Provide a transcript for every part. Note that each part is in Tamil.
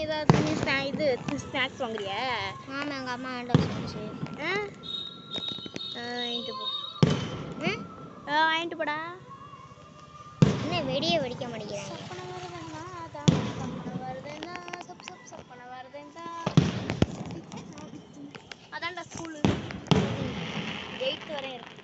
ஏதாவது இது ஸ்நாக்ஸ் வாங்குறியா? ஆமாம் எங்கள் அம்மா வேண்டாம் சொல்லிச்சு. வாங்கிட்டு போ. வாங்கிட்டு போடா. என்ன வெடியை வெடிக்க மாட்டேங்கிறாங்க. அதான்டா ஸ்கூலு 8th வரையும் இருக்கு.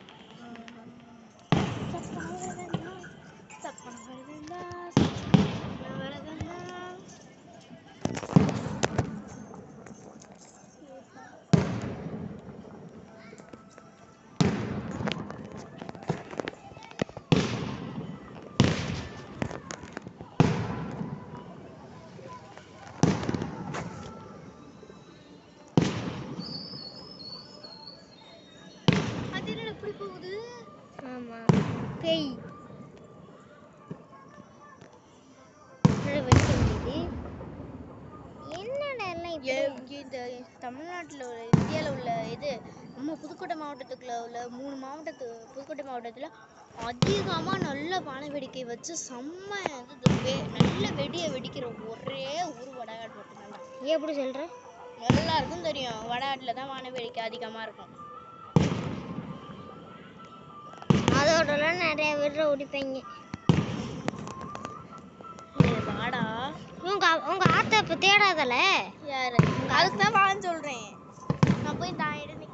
எப்படி போகுது? ஆமா பேய் வெடிக்க முடியுது. என்னடா எல்லாம் இந்த தமிழ்நாட்டில் உள்ள இந்தியாவில் உள்ள இது நம்ம புதுக்கோட்டை மாவட்டத்துக்குள்ள உள்ள 3 மாவட்டத்து புதுக்கோட்டை மாவட்டத்தில் அதிகமாக நல்ல பானை வேடிக்கை வச்சு செம்ம நல்ல வெடியை வெடிக்கிற ஒரே ஊர் வடநாடு மட்டும்தான்டா. எப்படி சொல்கிற? எல்லாருக்கும் தெரியும் வடநாட்டில் தான் வான வேடிக்கை அதிகமாக இருக்கும். அதோடலாம் நிறைய பேர் ஓடிப்பாங்க. வாடா உங்க ஆத்தா இப்போ தேடாதல யாரு? அதுக்கு தான் வான்னு சொல்கிறேன். நான் போய் தான் எடுத்து